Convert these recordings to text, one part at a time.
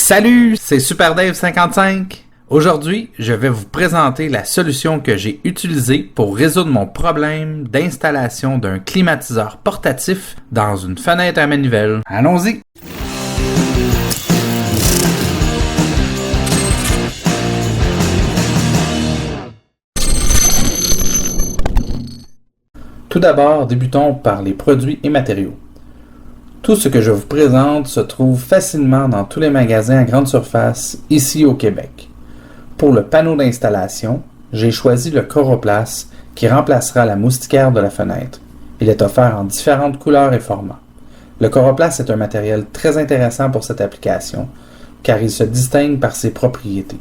Salut, c'est Super Dave 55. Aujourd'hui, je vais vous présenter la solution que j'ai utilisée pour résoudre mon problème d'installation d'un climatiseur portatif dans une fenêtre à manivelle. Allons-y! Tout d'abord, débutons par les produits et matériaux. Tout ce que je vous présente se trouve facilement dans tous les magasins à grande surface ici au Québec. Pour le panneau d'installation, j'ai choisi le Coroplast qui remplacera la moustiquaire de la fenêtre. Il est offert en différentes couleurs et formats. Le Coroplast est un matériel très intéressant pour cette application car il se distingue par ses propriétés.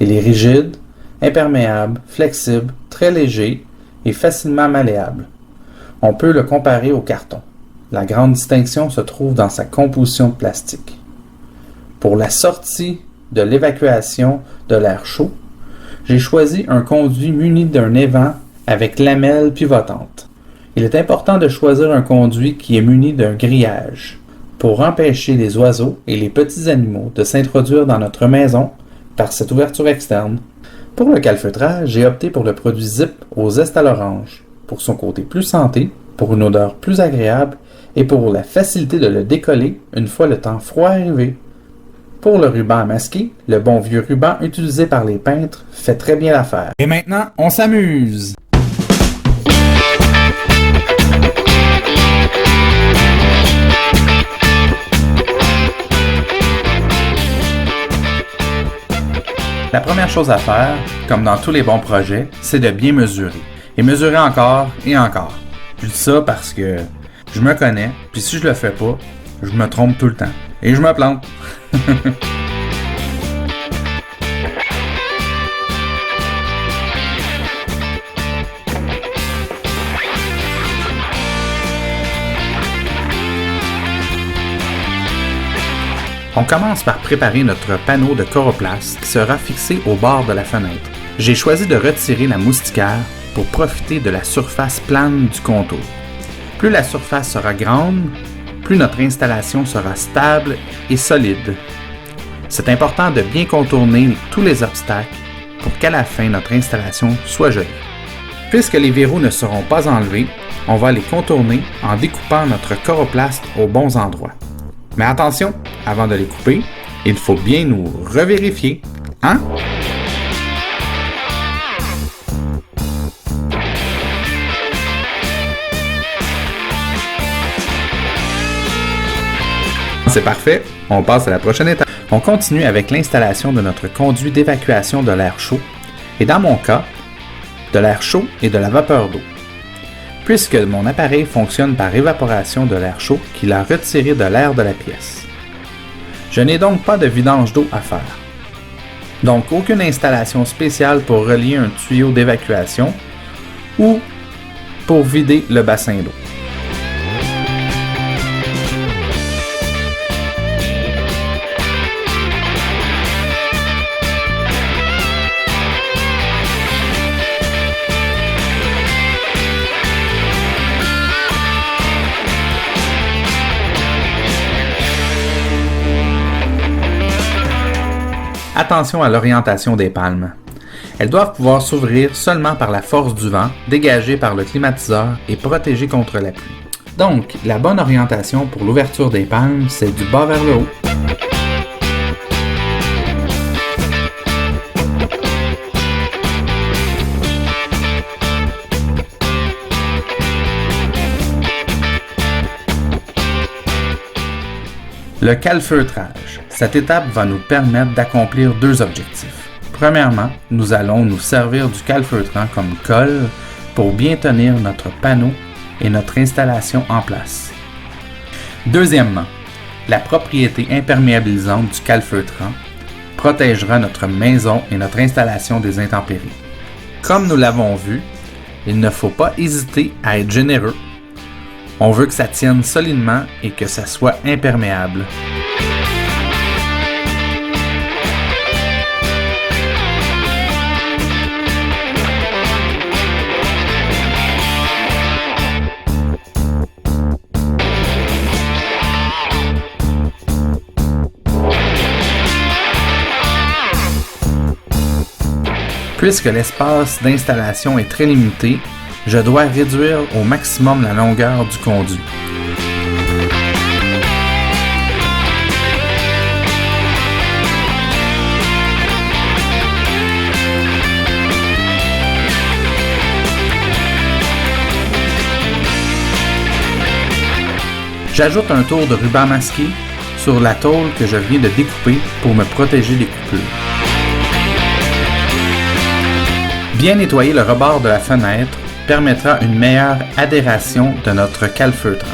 Il est rigide, imperméable, flexible, très léger et facilement malléable. On peut le comparer au carton. La grande distinction se trouve dans sa composition de plastique. Pour la sortie de l'évacuation de l'air chaud, j'ai choisi un conduit muni d'un évent avec lamelles pivotantes. Il est important de choisir un conduit qui est muni d'un grillage pour empêcher les oiseaux et les petits animaux de s'introduire dans notre maison par cette ouverture externe. Pour le calfeutrage, j'ai opté pour le produit Zip au zeste à l'orange, pour son côté plus santé, pour une odeur plus agréable et pour la facilité de le décoller une fois le temps froid arrivé. Pour le ruban à masquer, le bon vieux ruban utilisé par les peintres fait très bien l'affaire. Et maintenant, on s'amuse! La première chose à faire, comme dans tous les bons projets, c'est de bien mesurer. Et mesurer encore et encore. Je dis ça parce que je me connais, puis si je le fais pas, je me trompe tout le temps. Et je me plante. On commence par préparer notre panneau de Coroplast qui sera fixé au bord de la fenêtre. J'ai choisi de retirer la moustiquaire pour profiter de la surface plane du contour. Plus la surface sera grande, plus notre installation sera stable et solide. C'est important de bien contourner tous les obstacles pour qu'à la fin, notre installation soit jolie. Puisque les verrous ne seront pas enlevés, on va les contourner en découpant notre Coroplast aux bons endroits. Mais attention, avant de les couper, il faut bien nous revérifier. Hein? C'est parfait, on passe à la prochaine étape. On continue avec l'installation de notre conduit d'évacuation de l'air chaud et dans mon cas, de l'air chaud et de la vapeur d'eau. Puisque mon appareil fonctionne par évaporation de l'air chaud qu'il a retiré de l'air de la pièce. Je n'ai donc pas de vidange d'eau à faire. Donc aucune installation spéciale pour relier un tuyau d'évacuation ou pour vider le bassin d'eau. Attention à l'orientation des palmes. Elles doivent pouvoir s'ouvrir seulement par la force du vent dégagée par le climatiseur et protégée contre la pluie. Donc, la bonne orientation pour l'ouverture des palmes, c'est du bas vers le haut. Le calfeutrage. Cette étape va nous permettre d'accomplir deux objectifs. Premièrement, nous allons nous servir du calfeutrant comme colle pour bien tenir notre panneau et notre installation en place. Deuxièmement, la propriété imperméabilisante du calfeutrant protégera notre maison et notre installation des intempéries. Comme nous l'avons vu, il ne faut pas hésiter à être généreux. On veut que ça tienne solidement et que ça soit imperméable. Puisque l'espace d'installation est très limité, je dois réduire au maximum la longueur du conduit. J'ajoute un tour de ruban masqué sur la tôle que je viens de découper pour me protéger des coupures. Bien nettoyer le rebord de la fenêtre permettra une meilleure adhération de notre calfeutrant.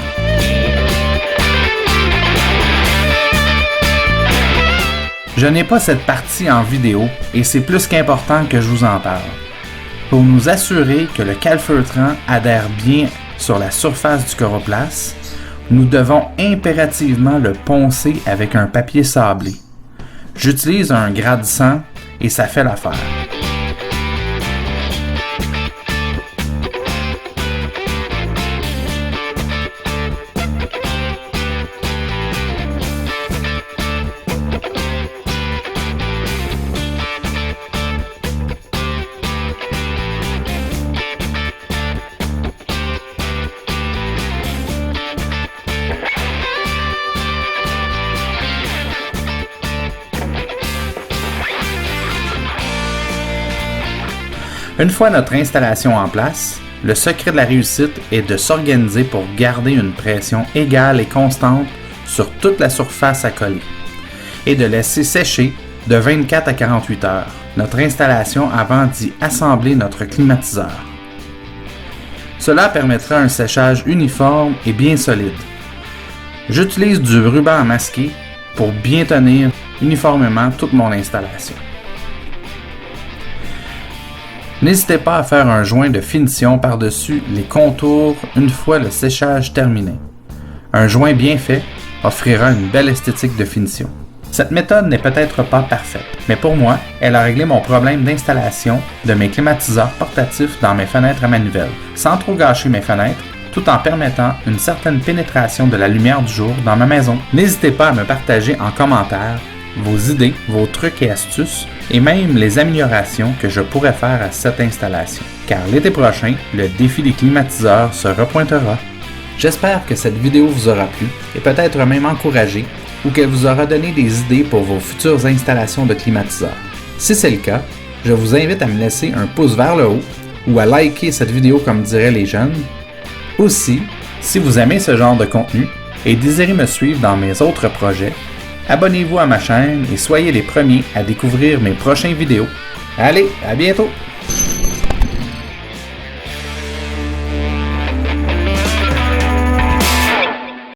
Je n'ai pas cette partie en vidéo et c'est plus qu'important que je vous en parle. Pour nous assurer que le calfeutrant adhère bien sur la surface du coroplace, nous devons impérativement le poncer avec un papier sablé. J'utilise un grade 100 et ça fait l'affaire. Une fois notre installation en place, le secret de la réussite est de s'organiser pour garder une pression égale et constante sur toute la surface à coller et de laisser sécher de 24 à 48 heures notre installation avant d'y assembler notre climatiseur. Cela permettra un séchage uniforme et bien solide. J'utilise du ruban masqué pour bien tenir uniformément toute mon installation. N'hésitez pas à faire un joint de finition par-dessus les contours une fois le séchage terminé. Un joint bien fait offrira une belle esthétique de finition. Cette méthode n'est peut-être pas parfaite, mais pour moi, elle a réglé mon problème d'installation de mes climatiseurs portatifs dans mes fenêtres à manivelle, sans trop gâcher mes fenêtres, tout en permettant une certaine pénétration de la lumière du jour dans ma maison. N'hésitez pas à me partager en commentaire vos idées, vos trucs et astuces, et même les améliorations que je pourrais faire à cette installation. Car l'été prochain, le défi des climatiseurs se repointera. J'espère que cette vidéo vous aura plu et peut-être même encouragé ou qu'elle vous aura donné des idées pour vos futures installations de climatiseurs. Si c'est le cas, je vous invite à me laisser un pouce vers le haut ou à liker cette vidéo comme diraient les jeunes. Aussi, si vous aimez ce genre de contenu et désirez me suivre dans mes autres projets, abonnez-vous à ma chaîne et soyez les premiers à découvrir mes prochaines vidéos. Allez, à bientôt!